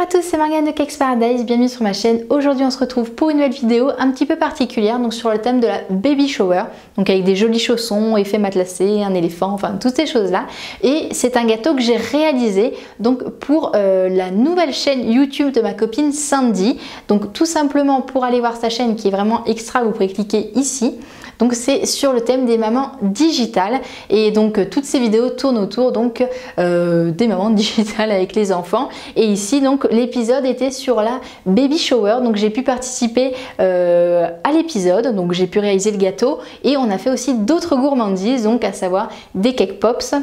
tous, c'est Morgane de Cakes Paradise, bienvenue sur ma chaîne. Aujourd'hui on se retrouve pour une nouvelle vidéo un petit peu particulière, donc sur le thème de la baby shower, donc avec des jolis chaussons, effets matelassés, un éléphant, enfin toutes ces choses là. Et c'est un gâteau que j'ai réalisé donc pour la nouvelle chaîne YouTube de ma copine Sandy. Donc tout simplement pour aller voir sa chaîne qui est vraiment extra, vous pouvez cliquer ici. Donc c'est sur le thème des mamans digitales et donc toutes ces vidéos tournent autour donc des mamans digitales avec les enfants. Et ici donc l'épisode était sur la baby shower, donc j'ai pu participer à l'épisode, donc j'ai pu réaliser le gâteau et on a fait aussi d'autres gourmandises, donc à savoir des cake pops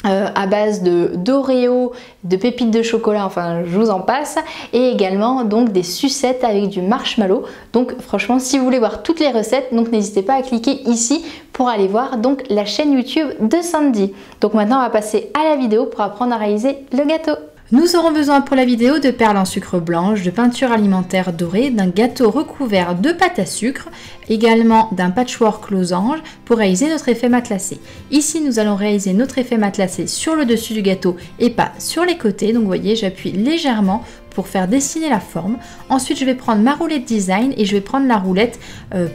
à base d'Oreo, de pépites de chocolat, enfin je vous en passe, et également donc des sucettes avec du marshmallow. Donc franchement si vous voulez voir toutes les recettes, donc n'hésitez pas à cliquer ici pour aller voir donc la chaîne YouTube de Sandy. Donc maintenant on va passer à la vidéo pour apprendre à réaliser le gâteau. Nous aurons besoin pour la vidéo de perles en sucre blanche, de peinture alimentaire dorée, d'un gâteau recouvert de pâte à sucre, également d'un patchwork losange pour réaliser notre effet matelassé. Ici, nous allons réaliser notre effet matelassé sur le dessus du gâteau et pas sur les côtés. Donc vous voyez, j'appuie légèrement pour faire dessiner la forme. Ensuite, je vais prendre ma roulette design et je vais prendre la roulette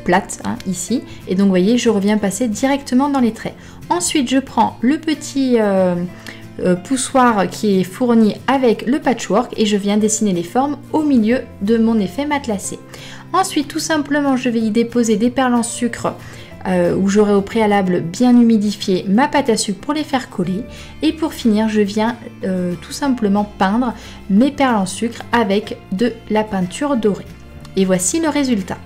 plate ici. Et donc vous voyez, je reviens passer directement dans les traits. Ensuite, je prends le petit poussoir qui est fourni avec le patchwork et je viens dessiner les formes au milieu de mon effet matelassé. Ensuite tout simplement je vais y déposer des perles en sucre où j'aurai au préalable bien humidifié ma pâte à sucre pour les faire coller, et pour finir je viens tout simplement peindre mes perles en sucre avec de la peinture dorée. Et voici le résultat.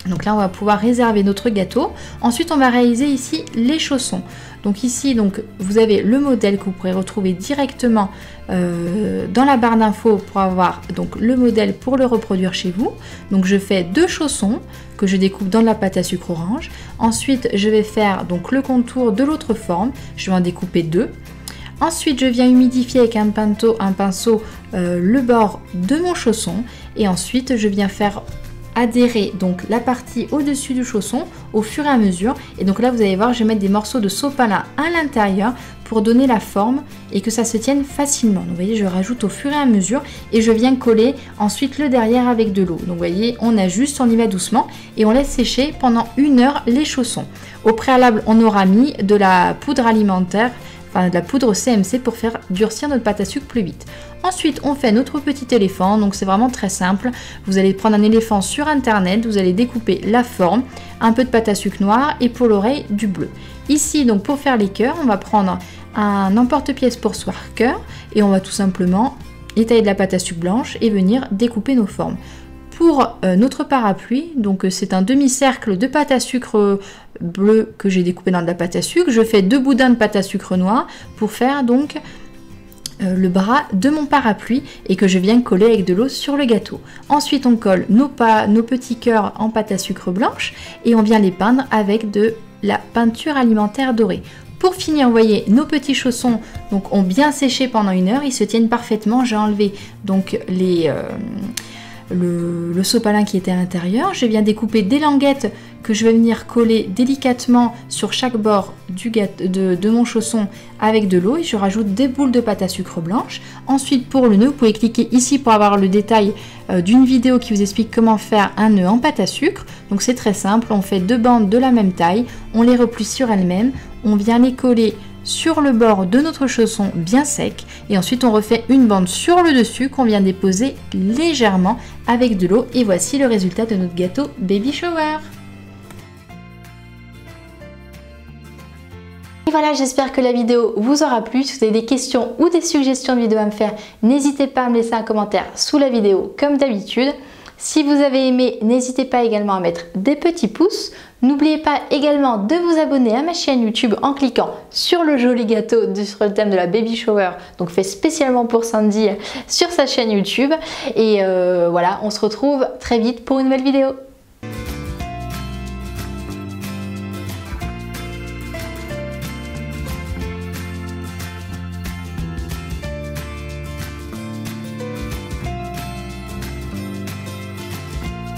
Donc là on va pouvoir réserver notre gâteau. Ensuite on va réaliser ici les chaussons. Donc ici donc vous avez le modèle que vous pourrez retrouver directement dans la barre d'infos pour avoir donc le modèle pour le reproduire chez vous. Donc je fais deux chaussons que je découpe dans de la pâte à sucre orange. Ensuite je vais faire donc le contour de l'autre forme. Je vais en découper deux. Ensuite je viens humidifier avec un pinceau le bord de mon chausson et ensuite je viens faire adhérer donc la partie au-dessus du chausson au fur et à mesure. Et donc là vous allez voir, je vais mettre des morceaux de sopalin à l'intérieur pour donner la forme et que ça se tienne facilement. Donc vous voyez, je rajoute au fur et à mesure et je viens coller ensuite le derrière avec de l'eau. Donc vous voyez, on ajuste, on y va doucement et on laisse sécher pendant 1 heure les chaussons. Au préalable, on aura mis de la poudre alimentaire, enfin de la poudre CMC pour faire durcir notre pâte à sucre plus vite. Ensuite, on fait notre petit éléphant, donc c'est vraiment très simple. Vous allez prendre un éléphant sur internet, vous allez découper la forme, un peu de pâte à sucre noire et pour l'oreille du bleu. Ici, donc pour faire les cœurs, on va prendre un emporte-pièce pour soie cœur et on va tout simplement étaler de la pâte à sucre blanche et venir découper nos formes. Pour notre parapluie, donc c'est un demi-cercle de pâte à sucre bleu que j'ai découpé dans de la pâte à sucre. Je fais 2 boudins de pâte à sucre noire pour faire donc le bras de mon parapluie et que je viens coller avec de l'eau sur le gâteau. Ensuite on colle nos petits cœurs en pâte à sucre blanche et on vient les peindre avec de la peinture alimentaire dorée. Pour finir, vous voyez, nos petits chaussons donc, ont bien séché pendant 1 heure, ils se tiennent parfaitement. J'ai enlevé donc le sopalin qui était à l'intérieur. Je viens découper des languettes que je vais venir coller délicatement sur chaque bord de mon chausson avec de l'eau et je rajoute des boules de pâte à sucre blanche. Ensuite pour le nœud, vous pouvez cliquer ici pour avoir le détail d'une vidéo qui vous explique comment faire un nœud en pâte à sucre. Donc c'est très simple, on fait 2 bandes de la même taille, on les replie sur elles-mêmes, on vient les coller sur le bord de notre chausson bien sec et ensuite on refait une bande sur le dessus qu'on vient déposer légèrement avec de l'eau et voici le résultat de notre gâteau baby shower. Et voilà, j'espère que la vidéo vous aura plu. Si vous avez des questions ou des suggestions de vidéos à me faire, n'hésitez pas à me laisser un commentaire sous la vidéo comme d'habitude. Si vous avez aimé, n'hésitez pas également à mettre des petits pouces. N'oubliez pas également de vous abonner à ma chaîne YouTube en cliquant sur le joli gâteau sur le thème de la baby shower, donc fait spécialement pour Sandy sur sa chaîne YouTube. Et voilà, on se retrouve très vite pour une nouvelle vidéo.